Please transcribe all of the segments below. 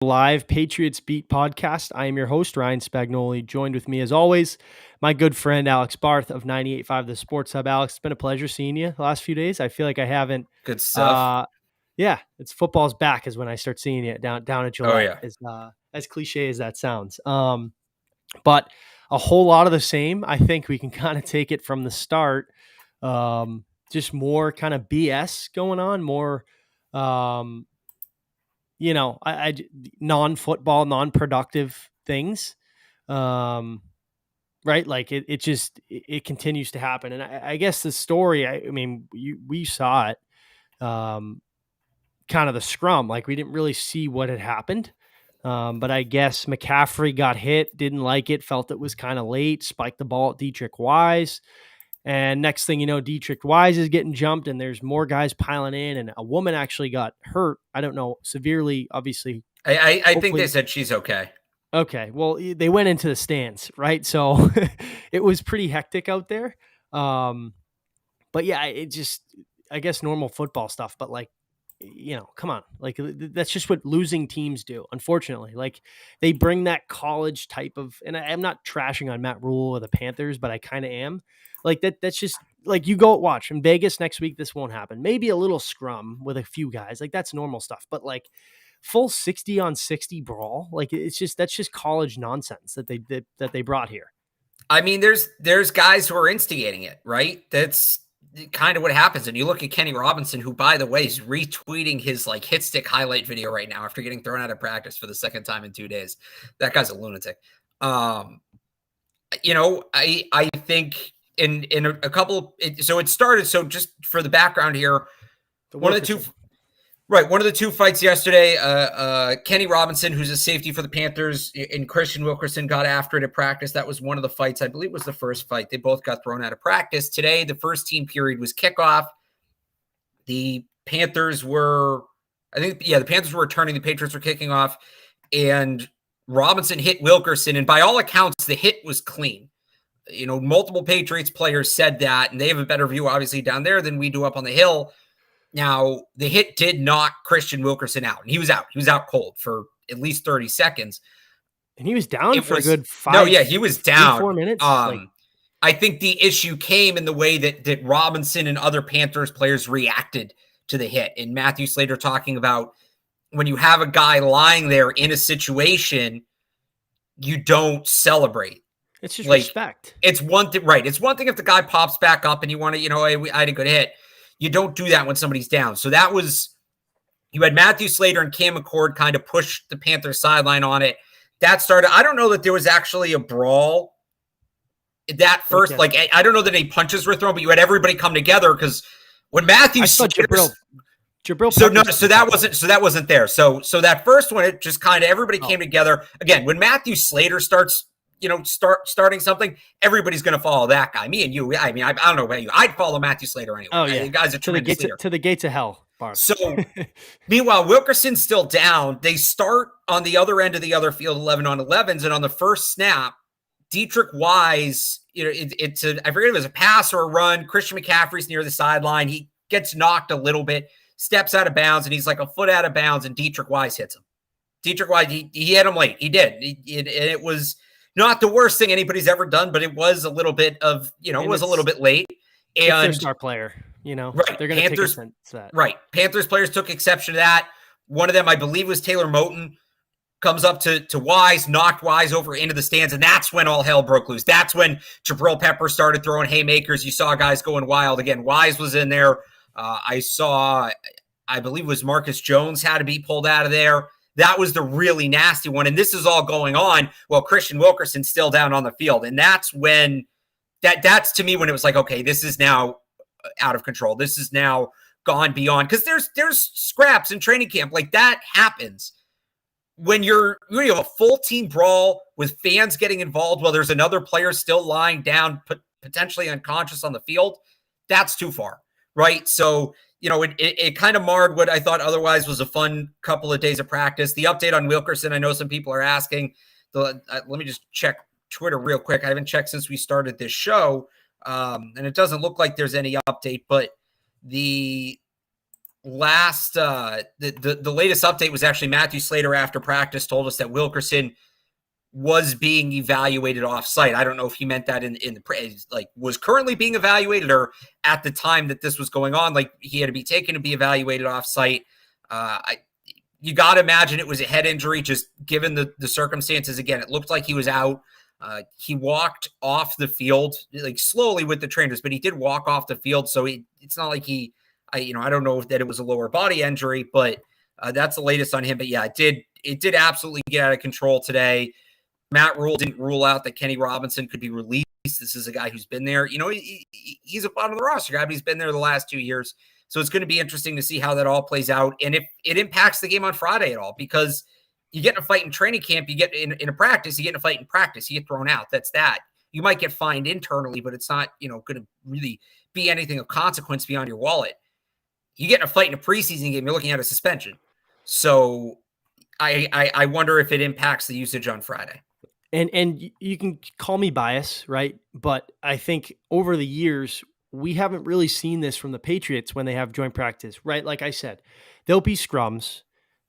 Live Patriots Beat podcast. I am your host, Ryan Spagnoli. Joined with me, as always, my good friend, Alex Barth of 98.5 The Sports Hub. Alex, it's been a pleasure seeing you the last few days. I feel like I haven't. Good stuff. Yeah, it's football's back is when I start seeing you down at Oh, Gillette, yeah. as cliche as that sounds. But a whole lot of the same. I think we can kind of take it from the start. Just more kind of BS going on, more non-football, non-productive things. Right. Like it continues to happen. And I guess the story, we saw it, kind of the scrum, like we didn't really see what had happened. But I guess McCaffrey got hit, didn't like it, felt it was kind of late, spiked the ball at Dietrich Wise. And next thing you know, Dietrich Wise is getting jumped and there's more guys piling in, and a woman actually got hurt. I don't know, severely, obviously. I think they said she's okay. Okay. Well, they went into the stands, right? So it was pretty hectic out there. But yeah, I guess normal football stuff, but like, come on. Like that's just what losing teams do. Unfortunately, like they bring that college type of, and I'm not trashing on Matt Rule or the Panthers, but I kind of am like that. That's just like, you go watch in Vegas next week. This won't happen. Maybe a little scrum with a few guys, like that's normal stuff, but like full 60 on 60 brawl. Like that's just college nonsense that they brought here. I mean, there's guys who are instigating it, right? That's kind of what happens. And you look at Kenny Robinson, who, by the way, is retweeting his like hit stick highlight video right now after getting thrown out of practice for the second time in 2 days. That guy's a lunatic. I think in a couple. So it started. So just for the background here, one of the two fights yesterday, Kenny Robinson, who's a safety for the Panthers, and Christian Wilkerson got after it at practice. That was one of the fights. I believe it was the first fight. They both got thrown out of practice. Today, the first team period was kickoff. The Panthers were returning. The Patriots were kicking off, and Robinson hit Wilkerson, and by all accounts, the hit was clean. Multiple Patriots players said that, and they have a better view, obviously, down there than we do up on the hill. Now, the hit did knock Christian Wilkerson out, and he was out. He was out cold for at least 30 seconds. And he was down a good 5. No, yeah, he was down. 4 minutes. I think the issue came in the way that Robinson and other Panthers players reacted to the hit. And Matthew Slater talking about when you have a guy lying there in a situation, you don't celebrate. It's just respect. It's one thing, right? It's one thing if the guy pops back up and you want to, I had a good hit. You don't do that when somebody's down. So that was, you had Matthew Slater and Cam McCord kind of push the Panthers sideline on it. That started, I don't know that there was actually a brawl that first. Okay. Like, I don't know that any punches were thrown, but you had everybody come together because when Matthew Slater, Jabril. So that wasn't there. So that first one, it just kind of, everybody came together. Again, when Matthew Slater starts, starting something, everybody's going to follow that guy. Me and you, I don't know about you. I'd follow Matthew Slater anyway. Oh, yeah. The guy's a tremendous leader. To the gates of hell, Barth. So, meanwhile, Wilkerson's still down. They start on the other end of the other field, 11 on 11s, and on the first snap, Dietrich Wise, I forget if it was a pass or a run. Christian McCaffrey's near the sideline. He gets knocked a little bit, steps out of bounds, and he's like a foot out of bounds, and Dietrich Wise hits him. Dietrich Wise, he hit him late. He did. It was not the worst thing anybody's ever done, but it was a little bit of, it was a little bit late. And their star player, right. They're going to take offense to that. Right. Panthers players took exception to that. One of them, I believe, was Taylor Moton, comes up to Wise, knocked Wise over into the stands, and that's when all hell broke loose. That's when Jabril Pepper started throwing haymakers. You saw guys going wild. Again, Wise was in there. I believe it was Marcus Jones had to be pulled out of there. That was the really nasty one. And this is all going on while Christian Wilkerson's still down on the field. And that's when that's to me when it was like, okay, this is now out of control. This is now gone beyond, because there's scraps in training camp. Like that happens when you have a full team brawl with fans getting involved while there's another player still lying down, potentially unconscious on the field. That's too far. Right. So, it kind of marred what I thought otherwise was a fun couple of days of practice. The update on Wilkerson, I know some people are asking. Let me just check Twitter real quick. I haven't checked since we started this show, and it doesn't look like there's any update. But the the latest update was actually Matthew Slater after practice told us that Wilkerson was being evaluated off site. I don't know if he meant that in the like was currently being evaluated or at the time that this was going on, like he had to be taken to be evaluated off site. You got to imagine it was a head injury, just given the circumstances. Again, it looked like he was out. He walked off the field like slowly with the trainers, but he did walk off the field. So it's not like I don't know that it was a lower body injury, but that's the latest on him. But yeah, it did absolutely get out of control today. Matt Rule didn't rule out that Kenny Robinson could be released. This is a guy who's been there. He's a bottom of the roster guy, but he's been there the last 2 years. So it's going to be interesting to see how that all plays out and if it impacts the game on Friday at all, because you get in a fight in training camp, you get in a practice, you get in a fight in practice, you get thrown out. That's that. You might get fined internally, but it's not, going to really be anything of consequence beyond your wallet. You get in a fight in a preseason game, you're looking at a suspension. So I wonder if it impacts the usage on Friday. And you can call me biased, right? But I think over the years, we haven't really seen this from the Patriots when they have joint practice, right? Like I said, there'll be scrums.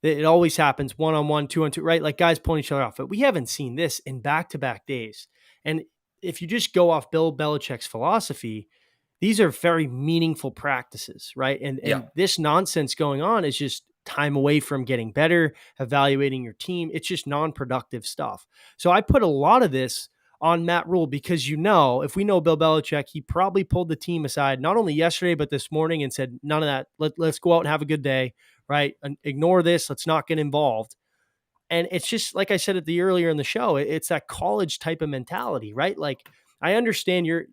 It always happens 1-on-1, 2-on-2, right? Like guys pulling each other off. But we haven't seen this in back-to-back days. And if you just go off Bill Belichick's philosophy, these are very meaningful practices, right? And this nonsense going on is just time away from getting better, evaluating your team. It's just non-productive stuff. So I put a lot of this on Matt Rule because, if we know Bill Belichick, he probably pulled the team aside, not only yesterday, but this morning and said, none of that. Let's go out and have a good day, right? And ignore this. Let's not get involved. And it's just, like I said earlier in the show, it's that college type of mentality, right? Like I understand you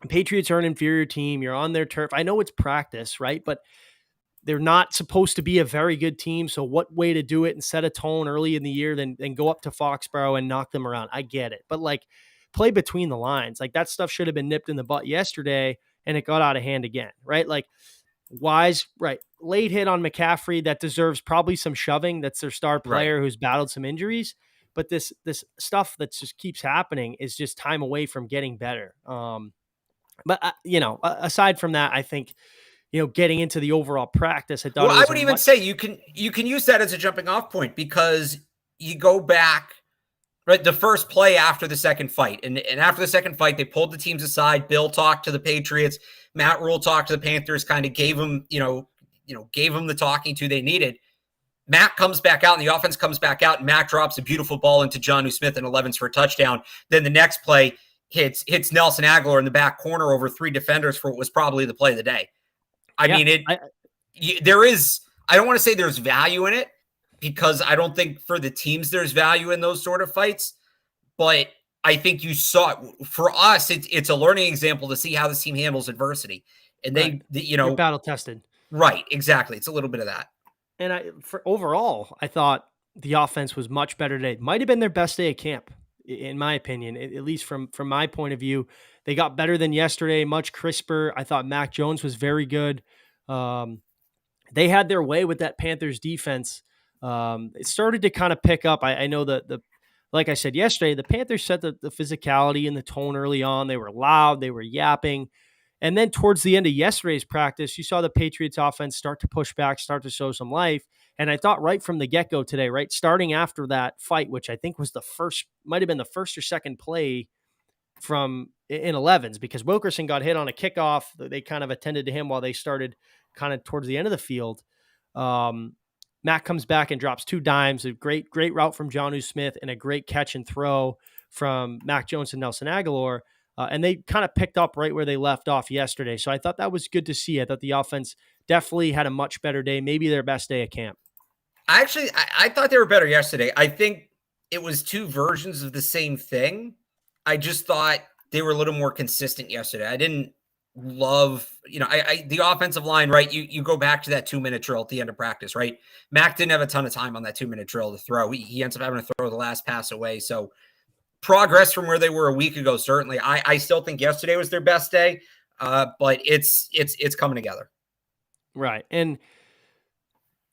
Patriots are an inferior team. You're on their turf. I know it's practice, right? But they're not supposed to be a very good team. So what way to do it and set a tone early in the year than go up to Foxborough and knock them around? I get it. But like play between the lines. Like that stuff should have been nipped in the butt yesterday and it got out of hand again, right? Like Wise, right. Late hit on McCaffrey that deserves probably some shoving. That's their star player who's battled some injuries. But this stuff that just keeps happening is just time away from getting better. But aside from that, I think, getting into the overall practice, I would even say you can use that as a jumping off point because you go back, right? The first play after the second fight, and after the second fight, they pulled the teams aside. Bill talked to the Patriots. Matt Rule talked to the Panthers, kind of gave them, gave them the talking to they needed. Matt comes back out and the offense comes back out and Matt drops a beautiful ball into Jonnu Smith and 11s for a touchdown. Then the next play hits Nelson Agholor in the back corner over 3 defenders for what was probably the play of the day. I mean, there is, I don't want to say there's value in it because I don't think for the teams there's value in those sort of fights, but I think you saw for us, it's a learning example to see how this team handles adversity. And you're battle tested. Right. Exactly. It's a little bit of that. And overall, I thought the offense was much better today. Might have been their best day of camp, in my opinion, at least from my point of view. They got better than yesterday, much crisper. I thought Mac Jones was very good. They had their way with that Panthers defense. It started to kind of pick up. I know that like I said yesterday, the Panthers set the physicality and the tone early on. They were loud. They were yapping. And then towards the end of yesterday's practice, you saw the Patriots offense start to push back, start to show some life. And I thought right from the get-go today, right, starting after that fight, which I think was might have been the first or second play from in 11s, because Wilkerson got hit on a kickoff. They kind of attended to him while they started kind of towards the end of the field. Matt comes back and drops 2 dimes, a great route from Jonnu Smith and a great catch and throw from Mac Jones and Nelson Agholor. And they kind of picked up right where they left off yesterday. So I thought that was good to see. I thought the offense definitely had a much better day, maybe their best day of camp. I thought they were better yesterday. I think it was 2 versions of the same thing. I just thought they were a little more consistent yesterday. I didn't love, the offensive line, right? You go back to that 2-minute drill at the end of practice, right? Mac didn't have a ton of time on that 2-minute drill to throw. He ends up having to throw the last pass away. So progress from where they were a week ago, certainly. I still think yesterday was their best day, but it's coming together. Right. And,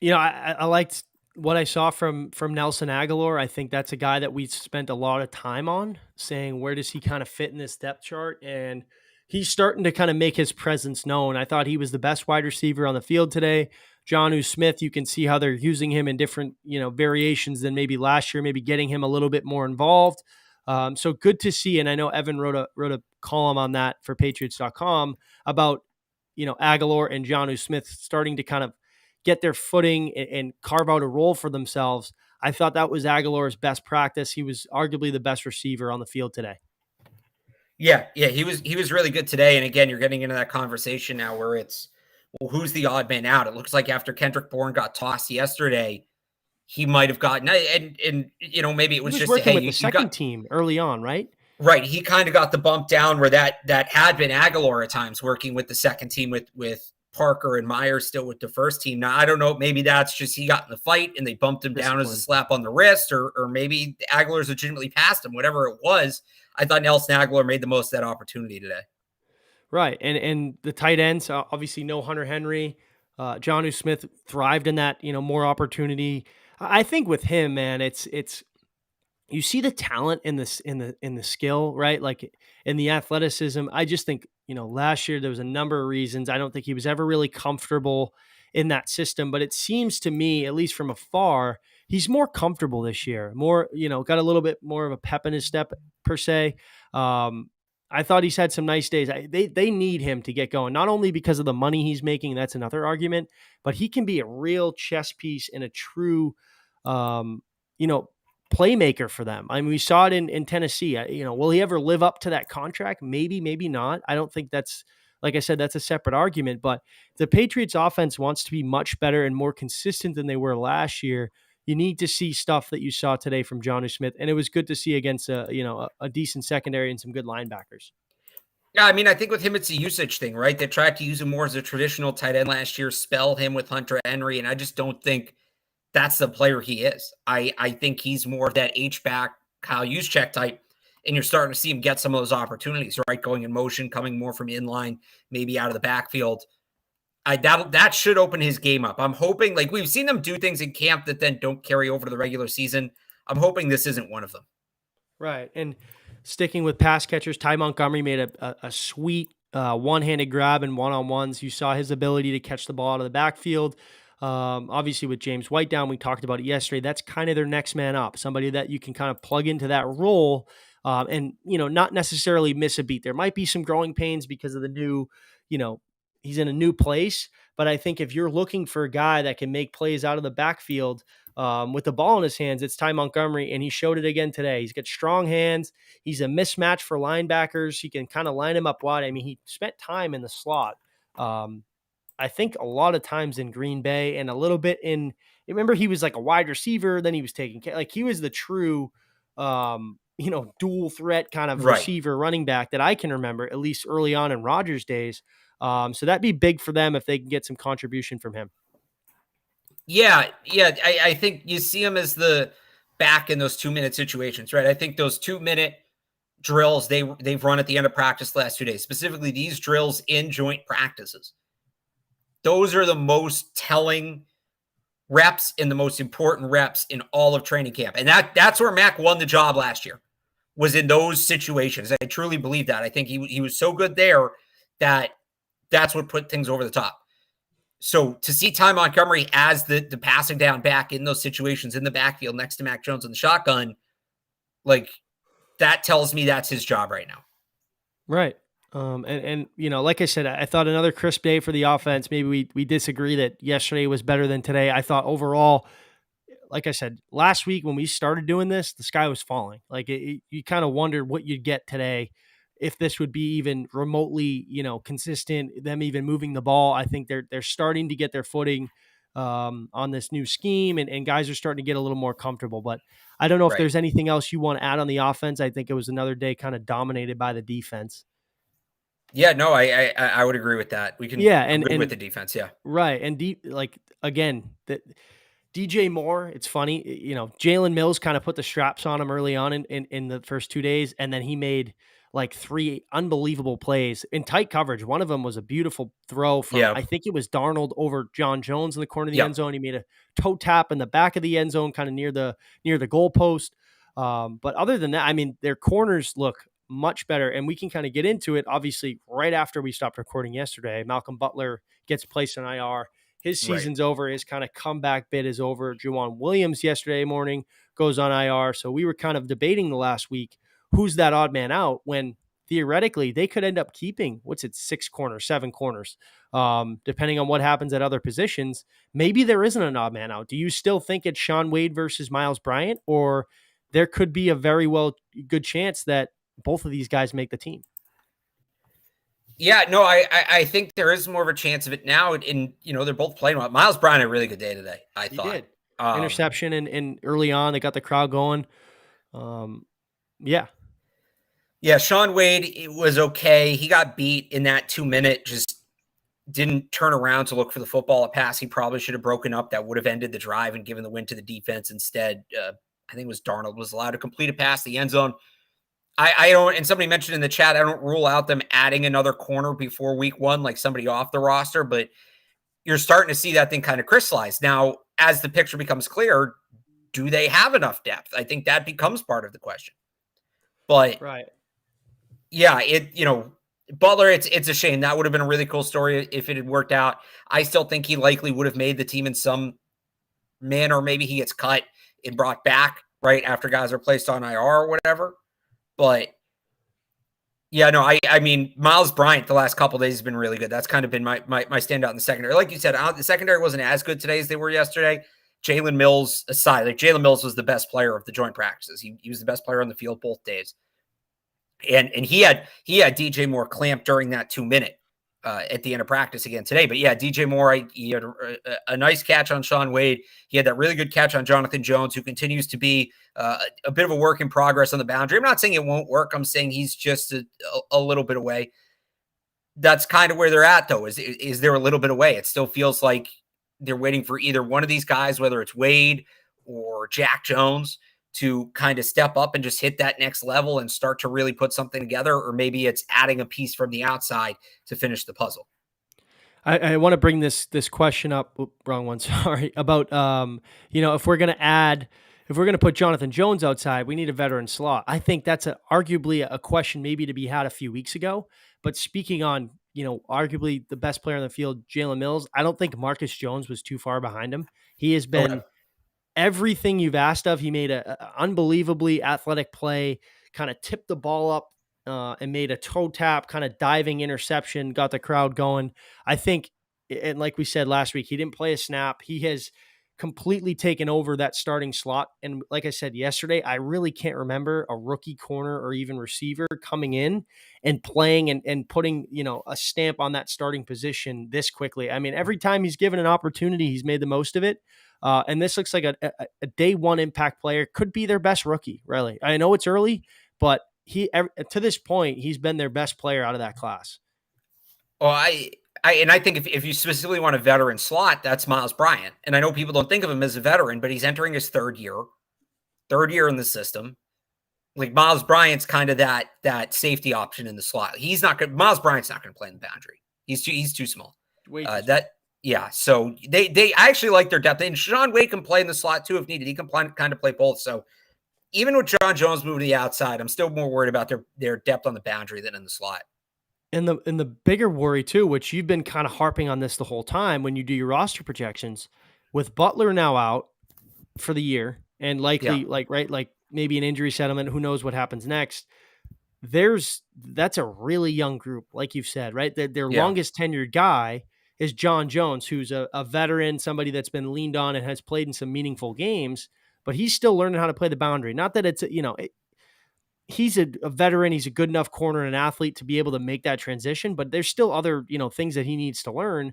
I liked what I saw from Nelson Agholor. I think that's a guy that we spent a lot of time on saying, where does he kind of fit in this depth chart? And he's starting to kind of make his presence known. I thought he was the best wide receiver on the field today. Jonnu Smith, you can see how they're using him in different, variations than maybe last year, maybe getting him a little bit more involved. So good to see. And I know Evan wrote a column on that for Patriots.com about, Aguilar and Jonnu Smith starting to kind of get their footing and carve out a role for themselves. I thought that was Aguilar's best practice. He was arguably the best receiver on the field today. Yeah, he was really good today. And again, you're getting into that conversation now where it's, well, who's the odd man out? It looks like after Kendrick Bourne got tossed yesterday, he might have gotten, and maybe it was just, working hey, with the you second got team early on, right? right. He kind of got the bump down where that had been Aguilar at times working with the second team with Parker and Myers still with the first team. Now I don't know, maybe that's just he got in the fight and they bumped him down as a slap on the wrist, or maybe Aguilar's legitimately passed him. Whatever it was, I thought Nelson Aguilar made the most of that opportunity today. Right, and the tight ends, obviously no Hunter Henry. Jonnu Smith thrived in that, more opportunity. I think with him, man, it's you see the talent in this in the skill, right? Like in the athleticism. I just think, last year there was a number of reasons. I don't think he was ever really comfortable in that system, but it seems to me, at least from afar, he's more comfortable this year. More, got a little bit more of a pep in his step per se. Um, I thought he's had some nice days. They need him to get going, not only because of the money he's making, that's another argument, but he can be a real chess piece and a true, um, you know, playmaker for them. I mean, we saw it in Tennessee. Will he ever live up to that contract? Maybe, maybe not. I don't think that's, like I said, that's a separate argument. But the Patriots offense wants to be much better and more consistent than they were last year. You need to see stuff that you saw today from Jonnu Smith, and it was good to see against a decent secondary and some good linebackers. Yeah, I mean, I think with him, it's a usage thing, right? They tried to use him more as a traditional tight end last year, spell him with Hunter Henry, and I just don't think that's the player he is. I think he's more of that H-back, Kyle Juszczyk type, and you're starting to see him get some of those opportunities, right? Going in motion, coming more from inline, maybe out of the backfield. That should open his game up. I'm hoping, like we've seen them do things in camp that then don't carry over to the regular season. I'm hoping this isn't one of them. Right. And sticking with pass catchers, Ty Montgomery made a sweet one-handed grab and one-on-ones. You saw his ability to catch the ball out of the backfield. Obviously, with James White down, we talked about it yesterday. That's kind of their next man up, somebody that you can kind of plug into that role and, not necessarily miss a beat. There might be some growing pains because of the new, he's in a new place. But I think if you're looking for a guy that can make plays out of the backfield, with the ball in his hands, it's Ty Montgomery, and he showed it again today. He's got strong hands. He's a mismatch for linebackers. He can kind of line him up wide. I mean, he spent time in the slot. I think a lot of times in Green Bay and a little bit remember he was like a wide receiver, then he was taking care, like he was the true, dual threat kind of receiver running back that I can remember, at least early on in Rodgers' days. So that'd be big for them if they can get some contribution from him. Yeah. I think you see him as the back in those 2-minute situations, right? I think those 2-minute drills they've run at the end of practice the last 2 days, specifically these drills in joint practices. Those are the most telling reps and the most important reps in all of training camp. And that's where Mac won the job last year, was in those situations. I truly believe that. I think he was so good there that that's what put things over the top. So to see Ty Montgomery as the passing down back in those situations in the backfield next to Mac Jones in the shotgun, like that tells me that's his job right now. Right. And like I said, I thought another crisp day for the offense. Maybe we disagree that yesterday was better than today. I thought overall, like I said, last week when we started doing this, the sky was falling. Like you kind of wondered what you'd get today, if this would be even remotely, consistent, them even moving the ball. I think they're starting to get their footing on this new scheme, and guys are starting to get a little more comfortable. But I don't know if there's anything else you want to add on the offense. I think it was another day kind of dominated by the defense. Yeah, no, I would agree with that. We can agree with the defense, yeah. Right. And again, that DJ Moore, it's funny, Jalen Mills kind of put the straps on him early on in the first 2 days, and then he made like 3 unbelievable plays in tight coverage. One of them was a beautiful throw from, I think it was Darnold over John Jones in the corner of the end zone. He made a toe tap in the back of the end zone, kind of near the goalpost. But other than that, I mean, their corners look much better. And we can kind of get into it. Obviously, right after we stopped recording yesterday, Malcolm Butler gets placed on IR. His season's over. His kind of comeback bid is over. Juwan Williams yesterday morning goes on IR. So we were kind of debating the last week, who's that odd man out, when theoretically they could end up keeping, 6 corners, 7 corners, depending on what happens at other positions. Maybe there isn't an odd man out. Do you still think it's Shaun Wade versus Miles Bryant, or there could be a very good chance that both of these guys make the team? Yeah, no, I think there is more of a chance of it now. And, they're both playing well. Miles Bryant had a really good day today, I thought. He did. Interception and early on, they got the crowd going. Yeah. Yeah, Shaun Wade, it was okay. He got beat in that 2-minute, just didn't turn around to look for the football. A pass he probably should have broken up that would have ended the drive and given the win to the defense. Instead, I think it was Darnold was allowed to complete a pass to the end zone. I don't, and somebody mentioned in the chat, I don't rule out them adding another corner before week 1, like somebody off the roster, but you're starting to see that thing kind of crystallize. Now, as the picture becomes clear, do they have enough depth? I think that becomes part of the question. But right. Yeah, Butler, it's a shame. That would have been a really cool story if it had worked out. I still think he likely would have made the team in some manner. Maybe he gets cut and brought back right after guys are placed on IR or whatever. But yeah, no, I mean, Miles Bryant the last couple of days has been really good. That's kind of been my standout in the secondary. Like you said, the secondary wasn't as good today as they were yesterday. Jalen Mills aside, like Jalen Mills was the best player of the joint practices. He was the best player on the field both days. And he had DJ Moore clamped during that 2-minute at the end of practice again today. But yeah, DJ Moore, he had a nice catch on Shaun Wade. He had that really good catch on Jonathan Jones, who continues to be a bit of a work in progress on the boundary. I'm not saying it won't work. I'm saying he's just a little bit away. That's kind of where they're at, though. Is there a little bit away? It still feels like they're waiting for either one of these guys, whether it's Wade or Jack Jones, to kind of step up and just hit that next level and start to really put something together, or maybe it's adding a piece from the outside to finish the puzzle. I want to bring this question up. Wrong one. Sorry. About, if we're going to put Jonathan Jones outside, we need a veteran slot. I think that's arguably a question maybe to be had a few weeks ago. But speaking on, arguably the best player on the field, Jalen Mills, I don't think Marcus Jones was too far behind him. He has been everything you've asked of. He made a unbelievably athletic play, kind of tipped the ball up and made a toe tap, kind of diving interception, got the crowd going. I think, and like we said last week, he didn't play a snap. He has completely taken over that starting slot. And like I said yesterday, I really can't remember a rookie corner or even receiver coming in and playing and putting, a stamp on that starting position this quickly. I mean, every time he's given an opportunity, he's made the most of it. And this looks like a day one impact player, could be their best rookie, really. I know it's early, but to this point, he's been their best player out of that class. Well, I think if you specifically want a veteran slot, that's Miles Bryant. And I know people don't think of him as a veteran, but he's entering his third year in the system. Like Miles Bryant's kind of that safety option in the slot. Miles Bryant's not going to play in the boundary. He's too small. Yeah, so I actually like their depth. And Shaun Wade can play in the slot too if needed. He can kind of play both. So even with John Jones moving to the outside, I'm still more worried about their depth on the boundary than in the slot. And the bigger worry too, which you've been kind of harping on this the whole time when you do your roster projections, with Butler now out for the year and likely maybe an injury settlement, who knows what happens next. That's a really young group, like you've said, right? Their longest tenured guy is John Jones, who's a veteran, somebody that's been leaned on and has played in some meaningful games, but he's still learning how to play the boundary. Not that it's, he's a veteran. He's a good enough corner and an athlete to be able to make that transition, but there's still other, things that he needs to learn.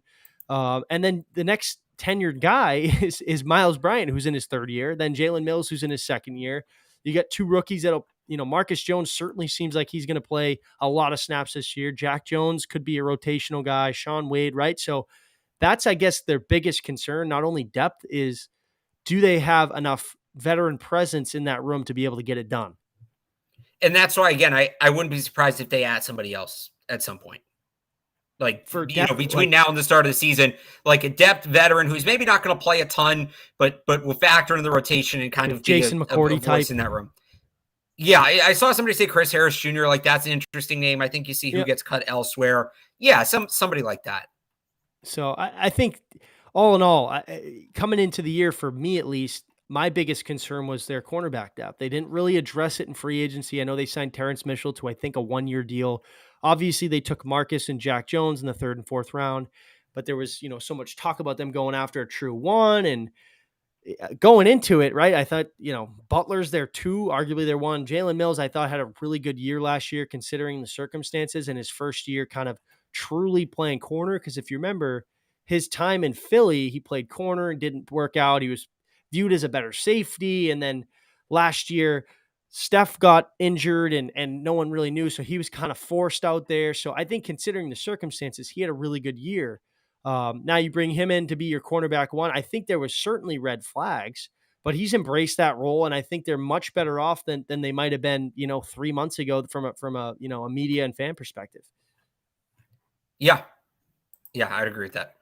And then the next tenured guy is Miles Bryant, who's in his third year, then Jalen Mills, who's in his second year. You got two rookies that'll, Marcus Jones certainly seems like he's going to play a lot of snaps this year. Jack Jones could be a rotational guy, Shaun Wade, right? So that's, I guess, their biggest concern. Not only depth is, do they have enough veteran presence in that room to be able to get it done? And that's why, again, I wouldn't be surprised if they add somebody else at some point. Like, between now and the start of the season, like a depth veteran who's maybe not going to play a ton, but will factor into the rotation and kind of Jason McCourty type in that room. Yeah, I saw somebody say Chris Harris Jr. Like, that's an interesting name. I think you see who Yep. gets cut elsewhere. Yeah, somebody like that. So I think all in all, coming into the year, for me at least, my biggest concern was their cornerback depth. They didn't really address it in free agency. I know they signed Terrence Mitchell to, I think, a 1-year deal. Obviously, they took Marcus and Jack Jones in the 3rd and 4th round, but there was, so much talk about them going after a true one. And going into it, right, I thought, Butler's their 2, arguably their 1. Jalen Mills, I thought, had a really good year last year considering the circumstances, and his first year kind of truly playing corner. Because if you remember his time in Philly, he played corner and didn't work out. He was viewed as a better safety. And then last year, Steph got injured and no one really knew. So he was kind of forced out there. So I think considering the circumstances, he had a really good year. Now you bring him in to be your cornerback 1. I think there was certainly red flags, but he's embraced that role, and I think they're much better off than they might have been, 3 months ago from a a media and fan perspective. Yeah, I'd agree with that.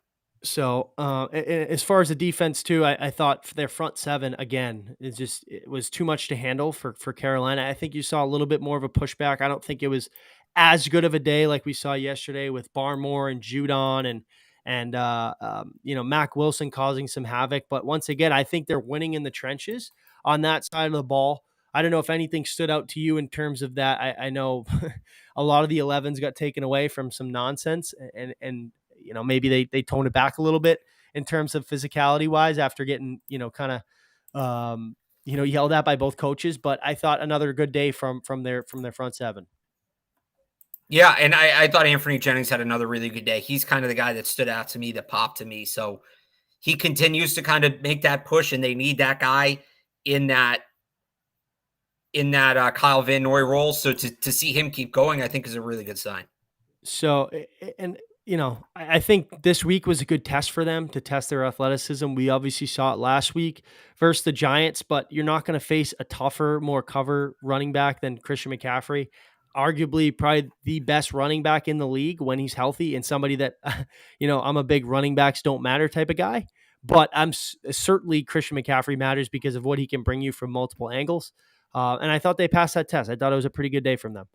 So as far as the defense too, I thought their front 7 again it was too much to handle for Carolina. I think you saw a little bit more of a pushback. I don't think it was as good of a day like we saw yesterday with Barmore and Judon and Mac Wilson causing some havoc. But once again, I think they're winning in the trenches on that side of the ball. I don't know if anything stood out to you in terms of that. I know a lot of the 11s got taken away from some nonsense, and maybe they toned it back a little bit in terms of physicality wise after getting, kind of, yelled at by both coaches. But I thought another good day from their front 7. Yeah, and I thought Anthony Jennings had another really good day. He's kind of the guy that stood out to me, that popped to me. So he continues to kind of make that push, and they need that guy in that Kyle Van Noy role. So to see him keep going, I think is a really good sign. So, and I think this week was a good test for them to test their athleticism. We obviously saw it last week versus the Giants, but you're not going to face a tougher, more cover running back than Christian McCaffrey. Arguably, probably the best running back in the league when he's healthy, and somebody that, I'm a big running backs don't matter type of guy, but I'm certainly Christian McCaffrey matters because of what he can bring you from multiple angles. And I thought they passed that test. I thought it was a pretty good day from them.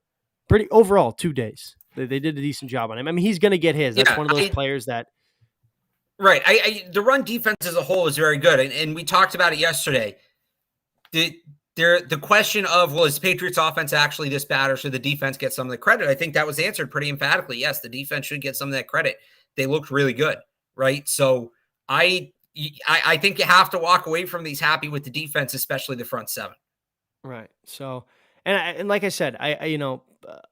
Pretty overall 2 days. They did a decent job on him. I mean, he's going to get his. That's one of those players that. Right. The run defense as a whole is very good. And we talked about it yesterday. The question of, well, is Patriots offense actually this bad, or should the defense get some of the credit? I think that was answered pretty emphatically. Yes, the defense should get some of that credit. They looked really good. Right. So I think you have to walk away from these happy with the defense, especially the front 7. Right. So, and like I said, I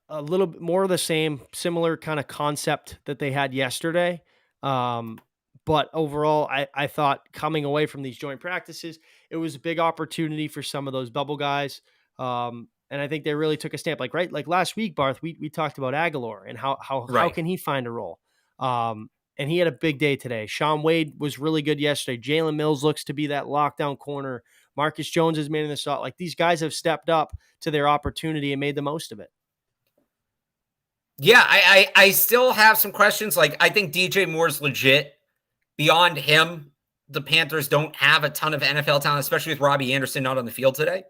a little bit more of the same, similar kind of concept that they had yesterday. But overall, I thought coming away from these joint practices, it was a big opportunity for some of those bubble guys. And I think they really took a stamp. Like last week, Barth, we talked about Aguilar and how can he find a role. And he had a big day today. Shaun Wade was really good yesterday. Jalen Mills looks to be that lockdown corner. Marcus Jones is man in the slot. Like, these guys have stepped up to their opportunity and made the most of it. Yeah, I still have some questions. Like, I think DJ Moore's legit. Beyond him, the Panthers don't have a ton of NFL talent, especially with Robbie Anderson not on the field today.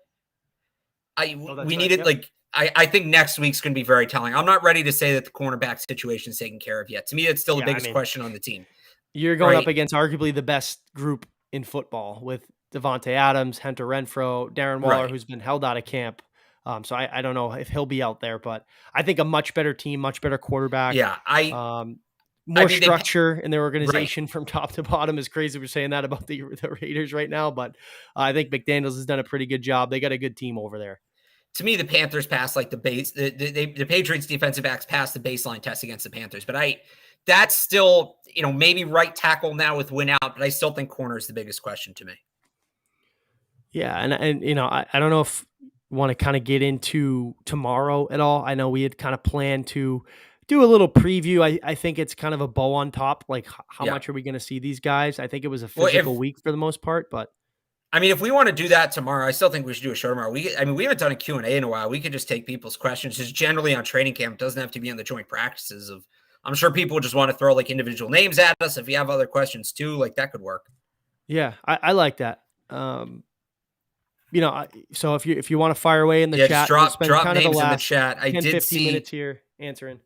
We needed, yep. I think next week's going to be very telling. I'm not ready to say that the cornerback situation is taken care of yet. To me, it's still the biggest question on the team. You're going up against arguably the best group in football with Devontae Adams, Hunter Renfrow, Darren Waller, who's been held out of camp. So I don't know if he'll be out there, but I think a much better team, much better quarterback. Yeah, more structure in their organization from top to bottom. Is crazy we're saying that about the Raiders right now, but I think McDaniels has done a pretty good job. They got a good team over there. To me, the Panthers passed like the Patriots defensive backs passed the baseline test against the Panthers, but that's still, maybe right tackle now with win out, but I still think corner is the biggest question to me. Yeah, and I don't know if you want to kind of get into tomorrow at all. I know we had kind of planned to do a little preview. I think it's kind of a bow on top. Like, how much are we going to see these guys? I think it was a physical week for the most part, but I mean, if we want to do that tomorrow, I still think we should do a show tomorrow. We haven't done a Q&A in a while. We could just take people's questions, just generally on training camp. It doesn't have to be on the joint practices. I'm sure people just want to throw like individual names at us. If you have other questions too, like that could work. Yeah, I like that. So if you want to fire away in the Yeah, just chat, we'll spend drop kind of the names in the last chat. I 10, did 15 see. minutes here answering.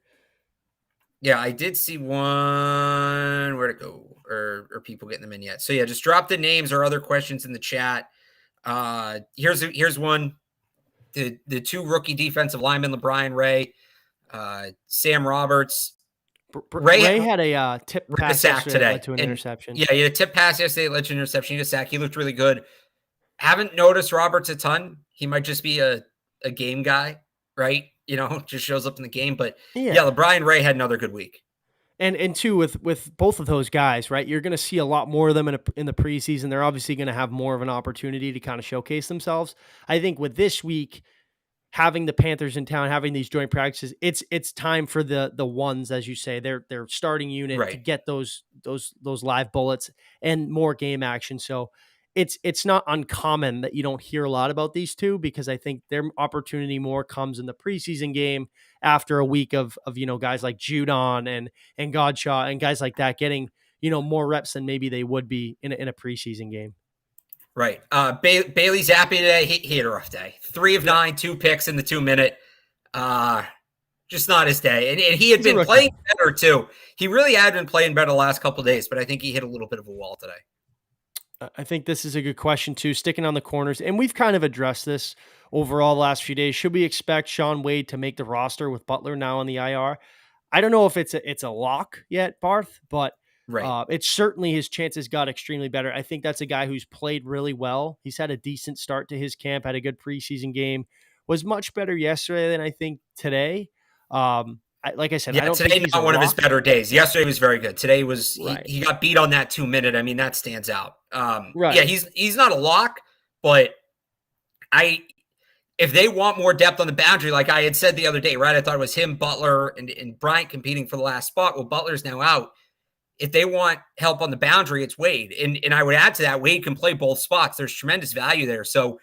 Yeah, I did see one. Where'd it go? Or people getting them in yet? So yeah, just drop the names or other questions in the chat. Here's one. The two rookie defensive linemen, LeBron Ray, Sam Roberts. Ray had a tip A pass sack yesterday that led today. to an And interception. yeah, he had a tip pass yesterday that led to an interception. He had a sack. He looked really good. Haven't noticed Roberts a ton. He might just be a game guy, right? Just shows up in the game. But yeah, LeBron Ray had another good week. And two, with both of those guys, right? You're going to see a lot more of them in the preseason. They're obviously going to have more of an opportunity to kind of showcase themselves. I think with this week, having the Panthers in town, having these joint practices, it's time for the ones, as you say, their starting unit to get those live bullets and more game action. So it's not uncommon that you don't hear a lot about these two, because I think their opportunity more comes in the preseason game after a week of guys like Judon and Godshaw and guys like that getting more reps than maybe they would be in a preseason game. Right. Bailey Zappi today, he had a rough day. 3 of 9, 2 picks in the 2 minute. Just not his day. And he had been playing better too. He really had been playing better the last couple of days, but I think he hit a little bit of a wall today. I think this is a good question too, sticking on the corners. And we've kind of addressed this overall the last few days. Should we expect Shaun Wade to make the roster with Butler now on the IR? I don't know if it's a lock yet, Barth, but it's certainly his chances got extremely better. I think that's a guy who's played really well. He's had a decent start to his camp, had a good preseason game, was much better yesterday than I think today. Like I said, I don't today think he's not one of his better days. Yesterday was very good. Today was he got beat on that 2 minute. I mean, that stands out. Yeah, he's not a lock, but if they want more depth on the boundary, like I had said the other day, right? I thought it was him, Butler, and Bryant competing for the last spot. Well, Butler's now out. If they want help on the boundary, it's Wade. And I would add to that, Wade can play both spots. There's tremendous value there. So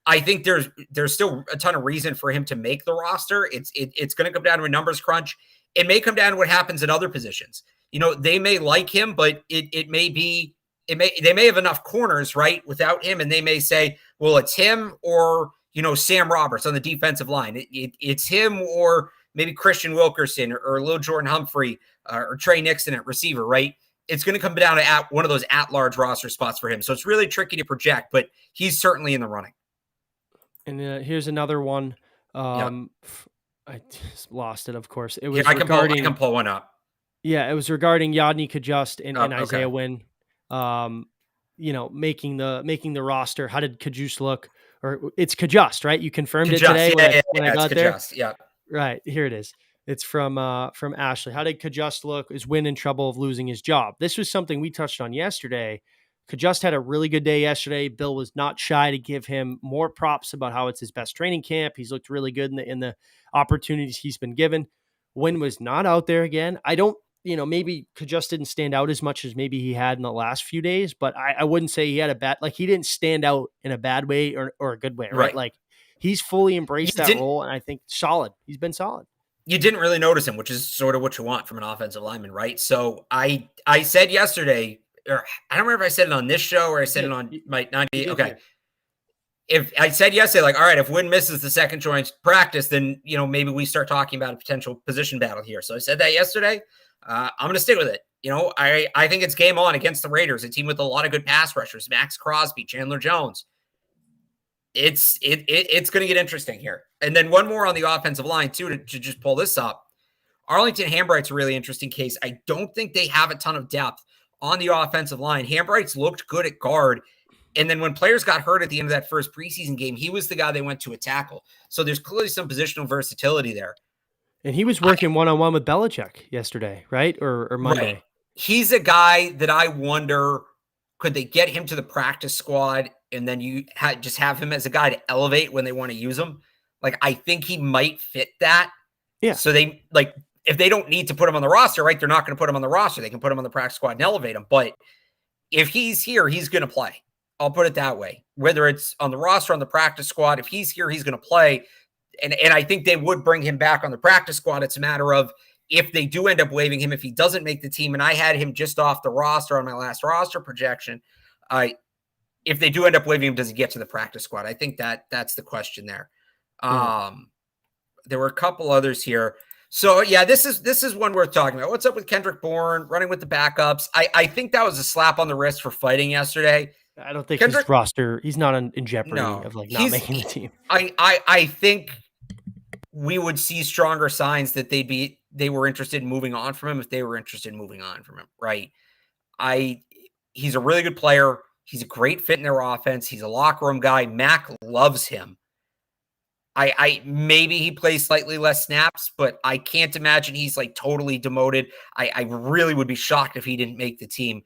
I think there's still a ton of reason for him to make the roster. It's going to come down to a numbers crunch. It may come down to what happens at other positions. They may like him, but they may have enough corners, right, without him, and they may say, well, it's him or Sam Roberts on the defensive line. It's him or maybe Christian Wilkerson or Lil Jordan Humphrey or Trey Nixon at receiver, right? It's going to come down to one of those at-large roster spots for him. So it's really tricky to project, but he's certainly in the running. And here's another one. I just lost it, of course. It was I can pull one up. Yeah, it was regarding Yadni Kajust and Isaiah Wynn, making the roster. How did Kajust look? Or it's Kajust, right? You confirmed it today when I got there. Yeah. Right, here it is. It's from Ashley. How did Kajust look? Is Wynn in trouble of losing his job? This was something we touched on yesterday. Kajust had a really good day yesterday. Bill was not shy to give him more props about how it's his best training camp. He's looked really good in the opportunities he's been given. Wynn was not out there again. I don't, maybe Kajust didn't stand out as much as maybe he had in the last few days, but I wouldn't say he had he didn't stand out in a bad way or a good way, right? Like he's fully embraced that role, and I think solid. He's been solid. You didn't really notice him, which is sort of what you want from an offensive lineman, right? So I said yesterday, or I don't remember if I said it on this show or I said it on my 90. Okay. If I said yesterday, all right, if Wynn misses the second joint practice, then, maybe we start talking about a potential position battle here. So I said that yesterday. I'm going to stick with it. I think it's game on against the Raiders, a team with a lot of good pass rushers, Max Crosby, Chandler Jones. It's going to get interesting here. And then one more on the offensive line too, to just pull this up. Arlington Hambright's a really interesting case. I don't think they have a ton of depth on the offensive line. Hambright's looked good at guard. And then when players got hurt at the end of that first preseason game, he was the guy they went to a tackle. So there's clearly some positional versatility there. And he was working one-on-one with Belichick yesterday, right? Or Monday. Right. He's a guy that I wonder, could they get him to the practice squad and then you just have him as a guy to elevate when they want to use him? I think he might fit that. Yeah. So they if they don't need to put him on the roster, right, they're not going to put him on the roster. They can put him on the practice squad and elevate him. But if he's here, he's going to play. I'll put it that way. Whether it's on the roster, on the practice squad, if he's here, he's going to play. And I think they would bring him back on the practice squad. It's a matter of if they do end up waiving him, if he doesn't make the team, and I had him just off the roster on my last roster projection, if they do end up waiving him, does he get to the practice squad? I think that's the question there. There were a couple others here. So yeah, this is one worth talking about. What's up with Kendrick Bourne running with the backups? I think that was a slap on the wrist for fighting yesterday. I don't think his roster, he's not in jeopardy of like not making the team. I think we would see stronger signs that they were interested in moving on from him if they were interested in moving on from him, right? He's a really good player. He's a great fit in their offense. He's a locker room guy. Mac loves him. I maybe he plays slightly less snaps, but I can't imagine he's like totally demoted. I really would be shocked if he didn't make the team.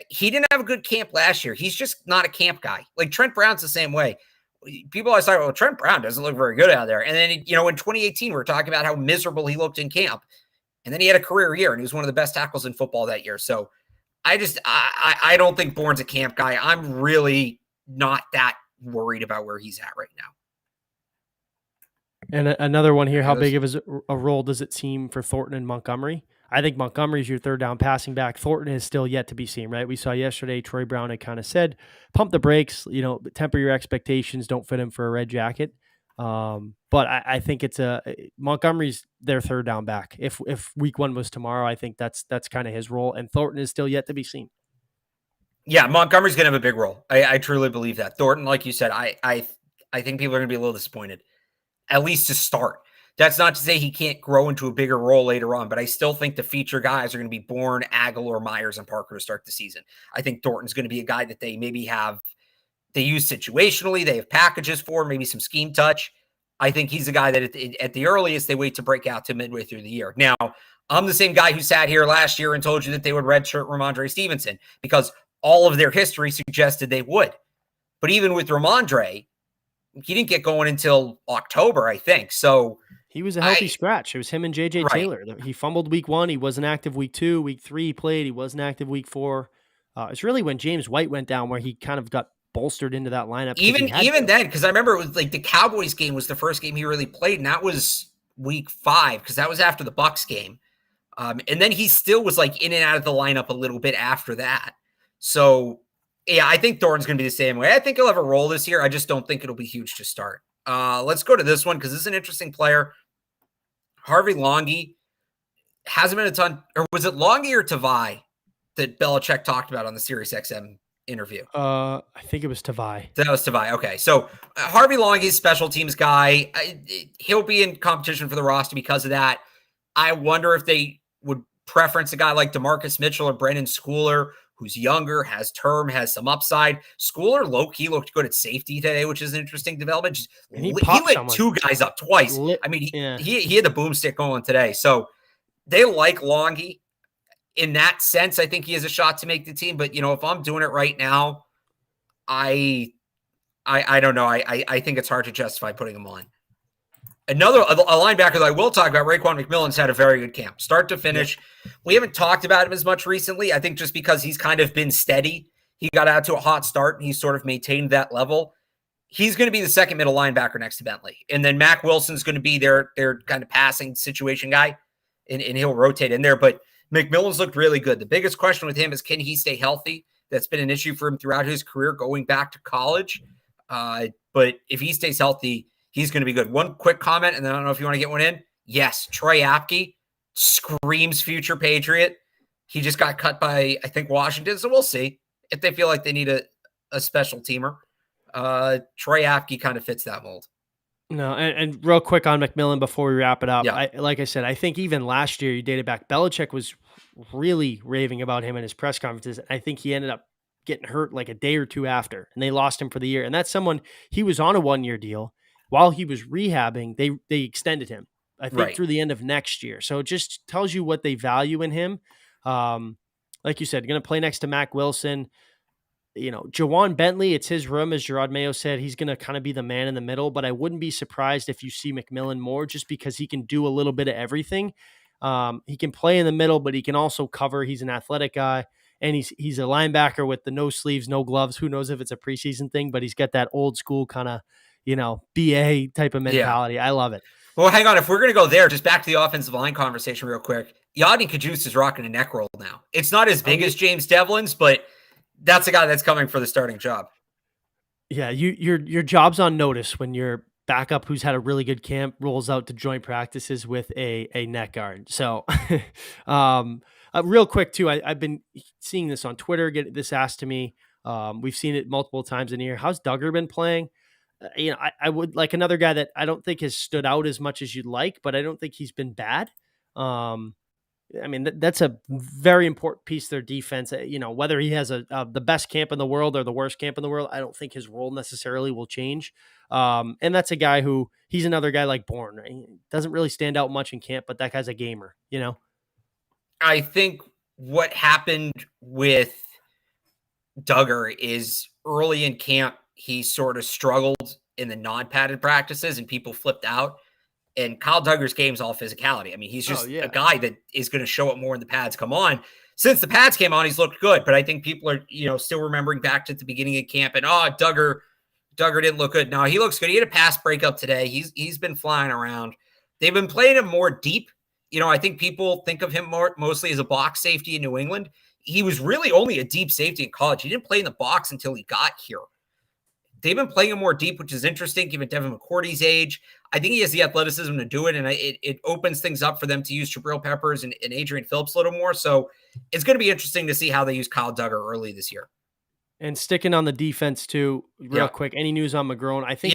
He didn't have a good camp last year. He's just not a camp guy. Like Trent Brown's the same way. People always talk about, Trent Brown doesn't look very good out there. And then, in 2018, we were talking about how miserable he looked in camp. And then he had a career year, and he was one of the best tackles in football that year. So I don't think Bourne's a camp guy. I'm really not that worried about where he's at right now. And another one here, how big of a role does it seem for Thornton and Montgomery? I think Montgomery's your third down passing back. Thornton is still yet to be seen, right? We saw yesterday, Troy Brown had kind of said, pump the brakes, temper your expectations, don't fit him for a red jacket. But I think Montgomery's their third down back. If week 1 was tomorrow, I think that's kind of his role. And Thornton is still yet to be seen. Yeah, Montgomery's going to have a big role. I truly believe that. Thornton, like you said, I think people are going to be a little disappointed, at least to start. That's not to say he can't grow into a bigger role later on, but I still think the feature guys are going to be Bourne, Aguilar, Myers, and Parker to start the season. I think Thornton's going to be a guy that they maybe they use situationally, they have packages for, maybe some scheme touch. I think he's a guy that at the earliest they wait to break out to midway through the year. Now, I'm the same guy who sat here last year and told you that they would redshirt Ramondre Stevenson because all of their history suggested they would. But even with Ramondre, he didn't get going until October, I think. So he was a healthy scratch. It was him and JJ Taylor. He fumbled week 1. He wasn't active week 2. Week 3 he played. He wasn't active week 4. It's really when James White went down where he kind of got bolstered into that lineup. Even then, because I remember it was like the Cowboys game was the first game he really played, and that was week 5 because that was after the Bucks game. And then he still was like in and out of the lineup a little bit after that. So yeah, I think Thornton's going to be the same way. I think he'll have a role this year. I just don't think it'll be huge to start. Let's go to this one because this is an interesting player. Harvey Longy hasn't been a ton, or was it Longy or Tavai that Belichick talked about on the SiriusXM interview? I think it was Tavai. That was Tavai. Okay, so Harvey Longy's special teams guy. He'll be in competition for the roster because of that. I wonder if they would preference a guy like DeMarcus Mitchell or Brendan Schooler, who's younger, has term, has some upside. Schooler low-key looked good at safety today, which is an interesting development. He lit 2 guys up twice. He had the boomstick going today. So they like Longy. In that sense, I think he has a shot to make the team. But, if I'm doing it right now, I don't know. I think it's hard to justify putting him on. A linebacker that I will talk about, Raekwon McMillan's had a very good camp, start to finish. Yeah. We haven't talked about him as much recently. I think just because he's kind of been steady. He got out to a hot start, and he's sort of maintained that level. He's going to be the second middle linebacker next to Bentley. And then Mac Wilson's going to be their kind of passing situation guy, and he'll rotate in there. But McMillan's looked really good. The biggest question with him is, can he stay healthy? That's been an issue for him throughout his career going back to college. But if he stays healthy, he's going to be good. One quick comment, and then I don't know if you want to get one in. Yes, Troy Apke screams future Patriot. He just got cut by, I think, Washington, so we'll see if they feel like they need a special teamer. Troy Apke kind of fits that mold. No, and real quick on McMillan before we wrap it up. Yeah. Like I said, I think even last year, you dated back, Belichick was really raving about him in his press conferences. I think he ended up getting hurt like a day or 2 after, and they lost him for the year. And that's someone, he was on a 1-year deal. While he was rehabbing, they extended him, I think, through the end of next year. So it just tells you what they value in him. Like you said, going to play next to Mac Wilson. Jawan Bentley, it's his room, as Gerard Mayo said. He's going to kind of be the man in the middle, but I wouldn't be surprised if you see McMillan more just because he can do a little bit of everything. He can play in the middle, but he can also cover. He's an athletic guy, and he's a linebacker with the no sleeves, no gloves. Who knows if it's a preseason thing, but he's got that old school kind of, BA type of mentality. Yeah. I love it. Well, hang on. If we're going to go there, just back to the offensive line conversation real quick. Yadi Kajus is rocking a neck roll now. It's not as big as James Devlin's, but that's a guy that's coming for the starting job. Yeah, your job's on notice when your backup who's had a really good camp rolls out to joint practices with a neck guard. So, um, real quick too, I've been seeing this on Twitter. Get this asked to me. We've seen it multiple times in here. How's Duggar been playing? I would like another guy that I don't think has stood out as much as you'd like, but I don't think he's been bad. Um, I mean, that's a very important piece of their defense. Whether he has the best camp in the world or the worst camp in the world, I don't think his role necessarily will change. And that's a guy who he's another guy like Bourne. Right? He doesn't really stand out much in camp, but that guy's a gamer. I think what happened with Duggar is early in camp, he sort of struggled in the non-padded practices and people flipped out. And Kyle Duggar's game's all physicality. I mean, he's Oh just a yeah. guy that is going to show up more when the pads come on. Since the pads came on, he's looked good, but I think people are, still remembering back to the beginning of camp and Duggar didn't look good. No, he looks good. He had a pass breakup today. He's been flying around. They've been playing him more deep. I think people think of him mostly as a box safety in New England. He was really only a deep safety in college. He didn't play in the box until he got here. They've been playing him more deep, which is interesting given Devin McCourty's age. I think he has the athleticism to do it, and it opens things up for them to use Jabril Peppers and Adrian Phillips a little more. So it's going to be interesting to see how they use Kyle Duggar early this year. And sticking on the defense too, real quick. Any news on McGrone? I think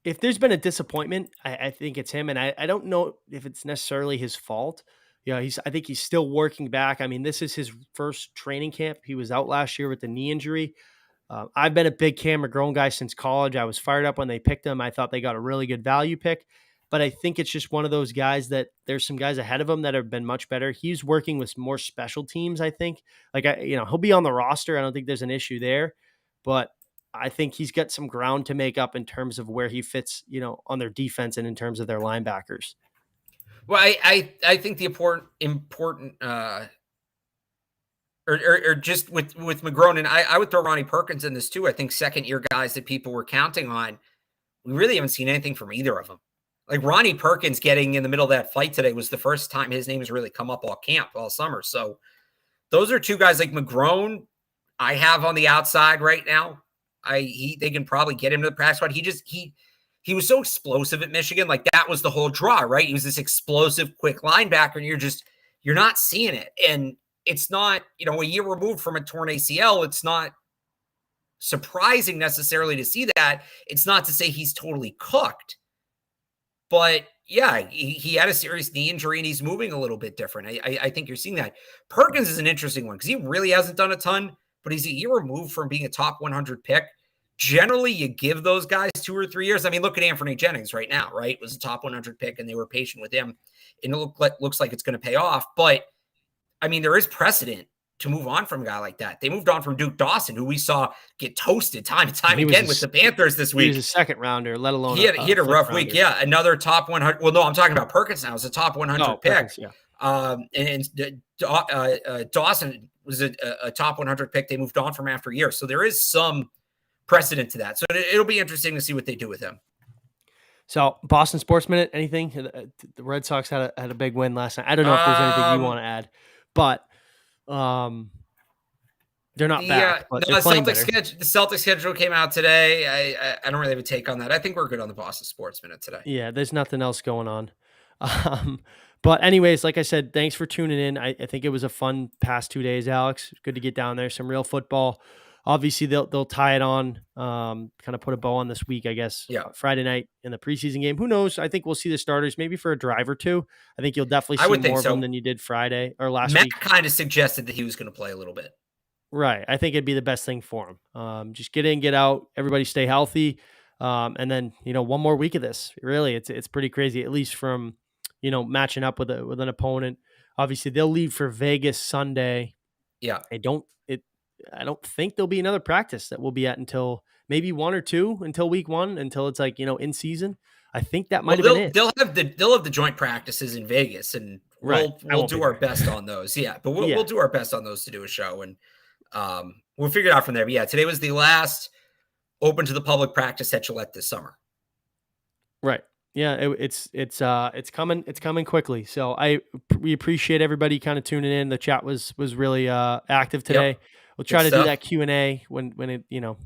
if there's been a disappointment, I think it's him, and I don't know if it's necessarily his fault. I think he's still working back. I mean, this is his first training camp. He was out last year with the knee injury. I've been a big Cam McGrone guy since college. I was fired up when they picked him. I thought they got a really good value pick, but I think it's just one of those guys that there's some guys ahead of him that have been much better. He's working with more special teams. I think he'll be on the roster. I don't think there's an issue there, but I think he's got some ground to make up in terms of where he fits, on their defense and in terms of their linebackers. Well, I think the important or just with McGrone, and I would throw Ronnie Perkins in this too. I think second year guys that people were counting on, we really haven't seen anything from either of them. Like Ronnie Perkins getting in the middle of that fight today was the first time his name has really come up all camp, all summer. So those are two guys like McGrone I have on the outside right now. They can probably get him to the practice squad. He was so explosive at Michigan. Like that was the whole draw, right? He was this explosive, quick linebacker, and you're not seeing it. And it's not, a year removed from a torn ACL. It's not surprising necessarily to see that. It's not to say he's totally cooked, but yeah, he had a serious knee injury and he's moving a little bit different. I think you're seeing that. Perkins is an interesting one because he really hasn't done a ton, but he's a year removed from being a top 100 pick. Generally, you give those guys 2 or 3 years. I mean, look at Anthony Jennings right now, right? It was a top 100 pick and they were patient with him. And it looks like it's going to pay off. But I mean, there is precedent to move on from a guy like that. They moved on from Duke Dawson, who we saw get toasted time and time again with the Panthers this week. He was a second rounder, let alone he had a rough week. Yeah, another top 100. Well, no, I'm talking about Perkins now. It's a top 100 pick. Perkins, yeah. And Dawson was a top 100 pick. They moved on from after a year. So there is some precedent to that. So it'll be interesting to see what they do with him. So Boston Sports Minute, anything? The Red Sox had a big win last night. I don't know if there's anything you want to add, but they're not back. But the Celtics schedule came out today. I don't really have a take on that. I think we're good on the Boston Sports Minute today. Yeah, there's nothing else going on. But anyways, like I said, thanks for tuning in. I think it was a fun past 2 days, Alex. Good to get down there. Some real football. Obviously, they'll tie it on, kind of put a bow on this week, I guess. Yeah. Friday night in the preseason game. Who knows? I think we'll see the starters maybe for a drive or two. I think you'll definitely see more of them than you did Friday or last week. Matt kind of suggested that he was going to play a little bit. Right. I think it'd be the best thing for him. Just get in, get out, everybody stay healthy. And then, one more week of this. Really, it's pretty crazy, at least from, matching up with an opponent. Obviously, they'll leave for Vegas Sunday. Yeah. I don't think there'll be another practice that we'll be at until maybe 1 or 2 until week 1, until it's like, in season. I think that might have been it. They'll have the joint practices in Vegas, and we'll do our best on those. Yeah, but we'll do our best on those to do a show, and we'll figure it out from there. But yeah, today was the last open to the public practice at Gillette this summer. Right. Yeah, it's coming quickly. So we appreciate everybody kind of tuning in. The chat was really active today. we'll Good try to do stuff. that Q&A when it,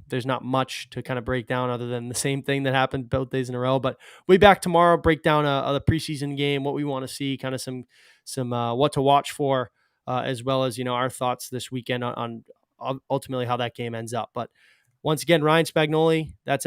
there's not much to kind of break down other than the same thing that happened both days in a row. But we'll be back tomorrow, break down the preseason game, what we want to see, kind of some what to watch for, as well as, our thoughts this weekend on ultimately how that game ends up. But once again, Ryan Spagnoli, that's